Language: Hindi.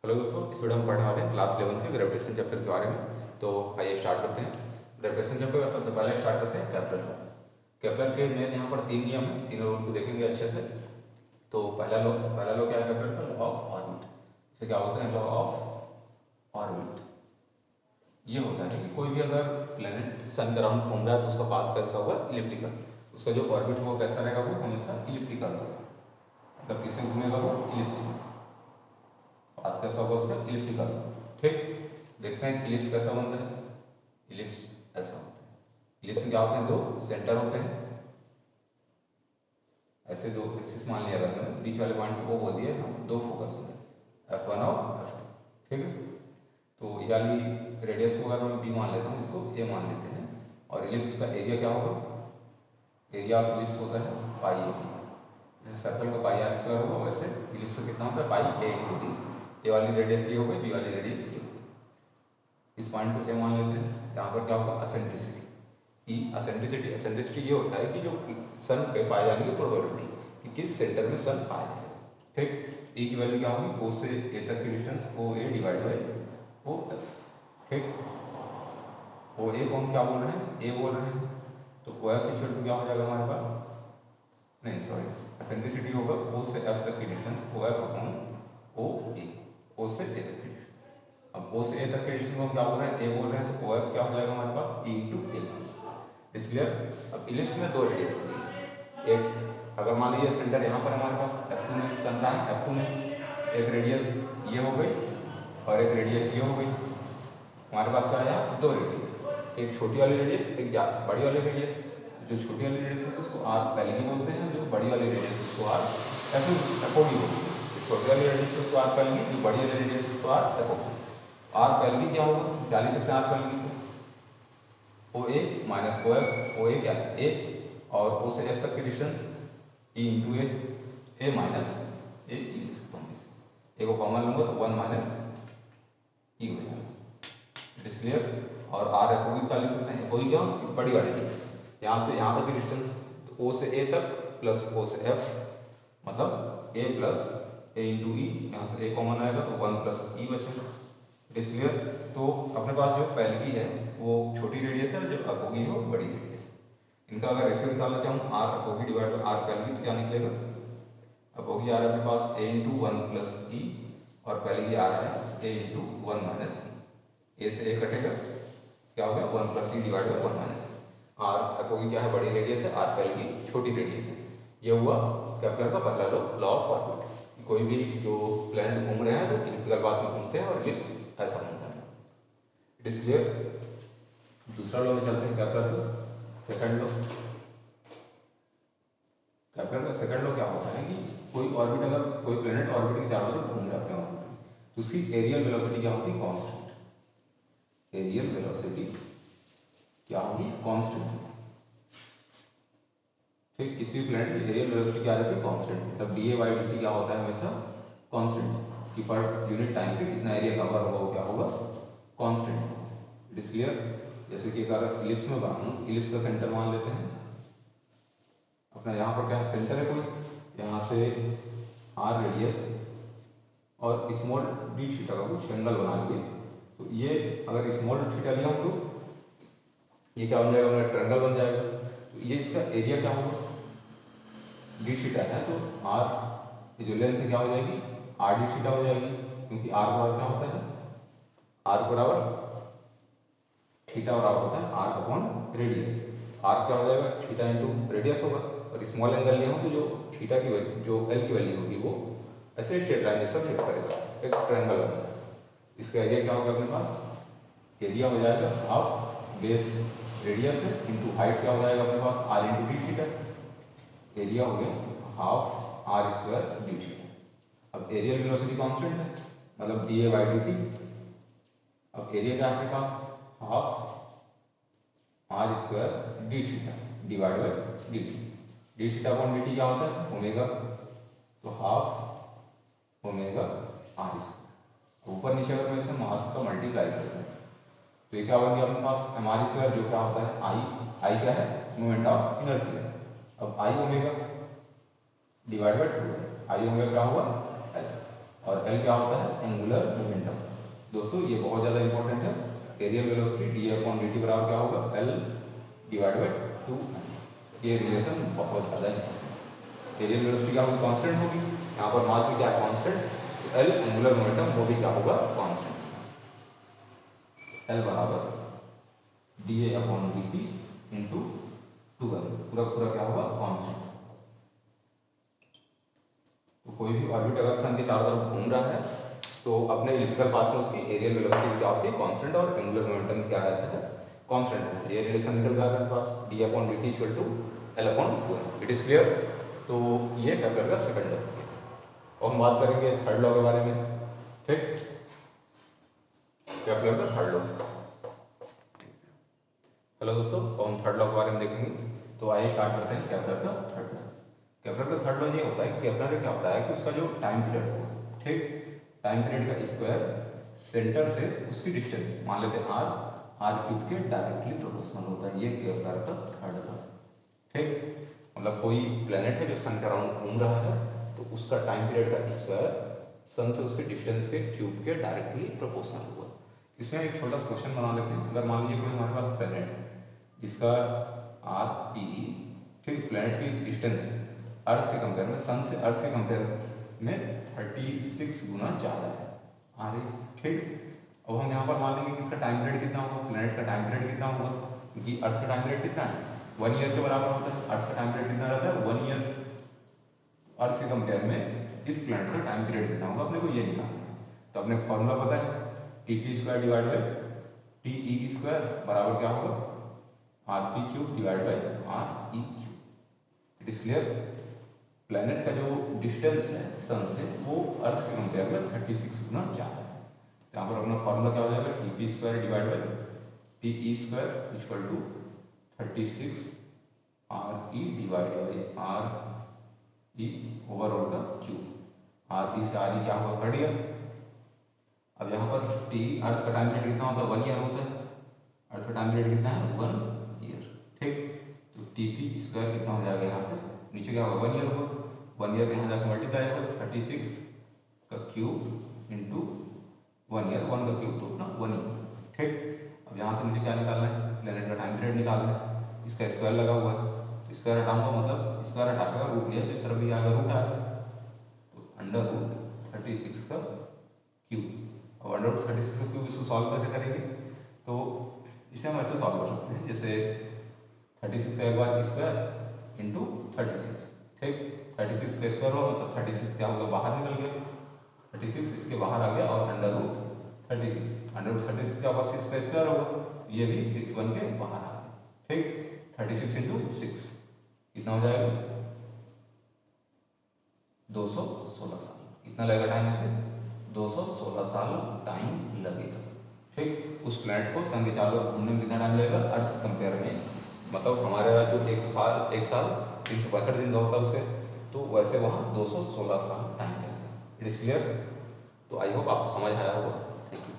हेलो दोस्तों, इस वीडियो में पढ़ने वाले हैं क्लास 11 में ग्रेविटेशन चैप्टर के बारे में। तो आइए स्टार्ट करते हैं। ग्रेविटेशन चैप्टर का सबसे पहले स्टार्ट करते हैं केपलर लॉ। केपलर के मेन यहाँ पर 3 नियम हैं, तीनों रूल को देखेंगे अच्छे से। तो पहला लॉ क्या है केपलर का? Law of orbit. इसे क्या बोलते हैं? Law of orbit. ये होता है कि कोई भी अगर प्लेनेट सन के अराउंड घूम रहा है तो उसका पाथ कैसा होगा? इलिप्टिकल। उसका जो ऑर्बिट वो कैसा रहेगा? वो हमेशा इलिप्टिकल होगा, मतलब किसे घूमेगा? वो इलिप्स में। पाथ कैसा होगा उसका? इलिप्टिकल। ठीक, देखते हैं इलिप्स कैसा बनता है। इलिप्स ऐसा होता है। इलिप्स में क्या होते हैं? दो सेंटर होते हैं, ऐसे दो एक्सिस मान लिया अगर मैंने, बीच वाले पॉइंट को बोल दिया हम, दो फोकस होते हैं F1 और F2। ठीक है, तो ये वाली रेडियस को अगर मैं B मान लेता हूँ, इसको A मान लेते हैं। और इलिप्स का एरिया क्या होगा? एरिया ऑफ इलिप्स होता है पाई A। सर्कल का पाई आर स्क्वायर होगा, वैसे इलिप्स का कितना होता है? पाई A इंटू डी। ए वाली रेडियस ये हो गई, बी वाली रेडियस ये हो गई। इस पॉइंट को ए मान लेते हैं। यहाँ पर क्या होगा? एसेंट्रिसिटी। एसेंट्रिसिटी ये होता है कि जो सन पे पाए जाने की प्रोबेबिलिटी कि किस सेंटर में सन पाया जाएगा। ठीक, ई की वैल्यू क्या होगी? ओ से ए तक की distance O A divide by O F. ठीक, ओ ए को हम क्या बोल रहे हैं? ए बोल रहे हैं, तो ओ एफ इक्वल टू क्या हो जाएगा हमारे पास? नहीं सॉरी, एसेंट्रिसिटी होगा ओ से एफ तक की distance O F upon O A. O से ए तक की डिस्टेंस। अब ओ से ए तक की डिस्टेंस को हम क्या बोल रहे हैं? ए बोल रहे हैं, तो ओ एफ क्या हो जाएगा हमारे पास? ई इंटू ए। इस क्लियर? अब इलिप्स में दो रेडियस होती है। एक अगर मान लीजिए सेंटर यहाँ पर हमारे पास F2 में सन का है, F2 में एक रेडियस ये हो गई और एक रेडियस ये हो गई। हमारे पास क्या है? यहाँ दो रेडियस, एक छोटी वाली रेडियस, एक बड़ी वाली रेडियस। जो छोटी वाली रेडियस होती है उसको आर पहले बोलते हैं, जो बड़ी वाली रेडियस उसको आर एपोडी बोलते हैं। छोटी वाली रेडियस उसको आर पहले, जो बड़ी वाली रेडियस उसको आर एपोडी। आर पहले क्या होगा? डाल ही सकते हैं आर पहले को, ओ ए माइनस ओ एफ। ओ ए क्या है? ए, और ओ से एफ तक की डिस्टेंस ई इंटू ए माइनस ए ई लिख सकता हूँ। ए को कॉमन लूँगा तो 1 माइनस ई हो जाएगा। It is clear? और आर एफ ओ क्या लिख सकते हैं? ओ क्या? बड़ी वाली डिस्टेंस, यहाँ से यहाँ तक की डिस्टेंस, तो ओ से ए तक प्लस ओ से एफ, मतलब ए प्लस ए इंटू ई। यहाँ से ए कॉमन आएगा तो 1 प्लस ई बचेगा। It is clear? तो अपने पास जो पहली है वो छोटी रेडियस है, जो अपोगी है वो बड़ी रेडियस। इनका अगर रेशियो निकालना चाहूँ आर अपोगी डिवाइड बाई आर पहली, तो क्या निकलेगा? अपोगी आर अपने पास ए इंटू 1 प्लस ई, और पहली आर है ए इंटू 1 माइनस ई। ए से ए कटेगा, क्या हो गया? 1 plus e divide by 1 minus e. R apogee क्या है? बड़ी रेडियस है, आर पहले की छोटी रेडियस है। ये हुआ केपलर का पहला लॉ ऑफ ऑर्बिट। कोई भी जो प्लैनेट घूम रहे हैं तो इलिप्टिकल पाथ में घूमते हैं और इलिप्स ऐसा बनता है। It is clear? दूसरा लॉ में चलते हैं केपलर का सेकंड लॉ। केपलर का सेकंड लॉ क्या होता है कि कोई ऑर्बिट, अगर कोई प्लैनेट ऑर्बिट के चारों तरफ घूम रहा है तो उसकी एरियल वेलोसिटी क्या होती है? कांस्टेंट। एरियल वेलोसिटी क्या होगी? कांस्टेंट। ठीक, किसी प्लैनेट की एरियल वेलोसिटी क्या रहती है? कांस्टेंट। मतलब d A by d t क्या होता है? हमेशा कांस्टेंट। कि पर यूनिट टाइम पे कितना एरिया कवर होगा वो क्या होगा? कांस्टेंट। It is clear? जैसे कि अगर इलिप्स में बनाऊँ, इलिप्स का सेंटर मान लेते हैं अपना। यहाँ पर क्या सेंटर है? कोई यहाँ से आर रेडियस और स्मॉल डी थीटा का कुछ एंगल बना लिए, तो ये अगर स्मॉल थीटा लिया तो ये क्या बन जाएगा? मेरा ट्रायंगल बन जाएगा। तो ये इसका एरिया क्या होगा? डी थीटा है तो आर जो लेंथ है क्या हो जाएगी? आर डी थीटा हो जाएगी, क्योंकि आर बराबर क्या होता है? आर बराबर थीटा बराबर होता है आर अपॉन रेडियस। आर क्या हो जाएगा? थीटा इंटू रेडियस होगा। और स्मॉल एंगल लिया हूँ तो जो थीटा की वैल्यू, जो एल की वैल्यू होगी, वो ऐसे स्ट्रेट लाइन जैसा फिट करेगा, एक ट्रायंगल बनेगा। इसका एरिया क्या होगा अपने पास? एरिया हो जाएगा हाफ बेस रेडियस है इंटू हाइट क्या हो जाएगा अपने पास? R into d theta. Area हो गया half r square d theta. अब एरियल वेलोसिटी कांस्टेंट है, मतलब d A by d t. अब एरिया क्या है अपने पास? Half r square d theta divide by d t. D theta upon d t क्या होता है? ओमेगा। तो हाफ ओमेगा आर स्क्वायर। ऊपर नीचे अगर मैं इसमें मास का मल्टीप्लाई करता हूँ तो ये क्या बन गया अपने पास? एम आर स्क्वायर, जो क्या होता है? आई क्या है? Moment of inertia. अब I omega divide by 2, I omega क्या हुआ? एल। और एल क्या होता है एंगुलर मोमेंटम। दोस्तों ये बहुत ज़्यादा इंपॉर्टेंट है। Areal velocity D upon d T बराबर क्या होगा एल डिवाइड बाई 2। ये रिलेशन बहुत ज़्यादा इंपॉर्टेंट है। एरियल वेलोसिटी क्या होगी कांस्टेंट होगी, यहाँ पर मास भी क्या है कांस्टेंट, तो एल एंगुलर मोमेंटम वो भी क्या होगा कांस्टेंट। एल बराबर D A upon d T into 2L पूरा पूरा क्या होगा कांस्टेंट। तो कोई भी ऑर्बिट अगर सन के चारों तरफ घूम रहा है तो अपने इलिप्टिकल पाथ में उसकी एरियल वेलोसिटी क्या होती है कांस्टेंट और एंगुलर मोमेंटम क्या रहता है कांस्टेंट। ये रिलेशन निकल गया अपने पास d upon d t equal to L upon 2L। It is clear. तो ये केपलर का सेकंड लॉ है और हम बात करेंगे थर्ड लॉ के बारे में। ठीक, केपलर का थर्ड लॉ। हेलो दोस्तों, तो हम थर्ड लॉ के बारे में देखेंगे। तो आइए स्टार्ट करते हैं केपलर का थर्ड लॉ। केपलर का थर्ड लॉ ये होता है कि केपलर का क्या होता है कि उसका जो टाइम पीरियड होगा, ठीक, टाइम पीरियड का स्क्वायर सेंटर से उसकी डिस्टेंस मान लेते हैं आर क्यूब के डायरेक्टली प्रोपोर्शनल होता है। ये केपलर का थर्ड लॉ। ठीक, मतलब कोई प्लेनेट है जो सन के अराउंड घूम रहा है तो उसका टाइम पीरियड का स्क्वायर सन से उसके डिस्टेंस के क्यूब के डायरेक्टली प्रोपोर्शनल होगा। इसमें एक छोटा सा क्वेश्चन बना लेते हैं। अगर मान लीजिए कोई हमारे पास प्लेनेट है जिसका आर पी, ठीक, प्लेनेट की डिस्टेंस अर्थ के कंपेयर में सन से अर्थ के कंपेयर में 36 गुना ज़्यादा है आर, ठीक। अब हम यहाँ पर मान लेंगे कि इसका टाइम पीरियड कितना होगा, प्लेनेट का टाइम पीरियड कितना होगा, क्योंकि अर्थ का टाइम पीरियड कितना है 1 ईयर के बराबर होता है। अर्थ का टाइम पीरियड कितना रहता है 1 ईयर। अर्थ के कंपेयर में इस प्लेनेट का टाइम पीरियड कितना होगा अपने को ये निकालना है। तो अपने फॉर्मूला पता है T P square divide by T E square बराबर क्या होगा R P cube divide by R E cube. It is clear. Planet का जो डिस्टेंस है सन से वो अर्थ के कंपेयर में 36 गुना ज़्यादा है। यहाँ पर अपना फॉर्मूला क्या हो जाएगा T P square divide by T E square equal to 36 R E divide by R E overall का क्यूब। आर ई से आर ई क्या होगा कट गया। अब यहाँ पर टी अर्थ का टाइम पीरियड कितना होता है 1 ईयर होता है। अर्थ का टाइम पीरियड कितना है 1 ईयर, ठीक। तो टी पी स्क्वायर कितना हो जाएगा यहाँ से नीचे क्या होगा 1 ईयर होगा। 1 ईयर यहाँ जाकर मल्टीप्लाई होगा 36 का क्यूब इंटू 1 ईयर, 1 का क्यूब तो अपना 1 ईयर, ठीक। अब यहाँ से मुझे क्या निकालना है प्लेनेट का टाइम पीरियड निकालना है। इसका स्क्वायर लगा हुआ है तो स्क्वायर हटाऊंगा, मतलब स्क्वायर हटा कर रूट लिया तो इस तरफ भी आएगा रूट आएगा तो अंडर रूट 36 का क्यूब। अब अंडर रूट 36 का क्यूब इसको सॉल्व कैसे करेंगे, तो इसे हम ऐसे सॉल्व कर सकते हैं जैसे 36 का एक बार स्क्वायर इंटू 36, ठीक। 36 का स्क्वायर हुआ मतलब 36 क्या होगा बाहर निकल गया, 36 इसके बाहर आ गया और अंडर रूट 36, अंडर रूट 36 क्या होगा 6 का स्क्वायर होगा, ये भी 6 बन के बाहर आ गया, ठीक। 36 इंटू 6 कितना हो जाएगा 216 साल। कितना लगेगा टाइम से 216 साल टाइम लगेगा, ठीक। उस प्लैनेट को सन के चारों ओर घूमने में कितना टाइम लगेगा अर्थ कंपेयर में, मतलब हमारे जो 100 साल 365 दिन का होता है उससे, तो वैसे वहाँ 216 साल टाइम लगेगा। It is clear. तो आई होप आपको समझ आया होगा। Thank you.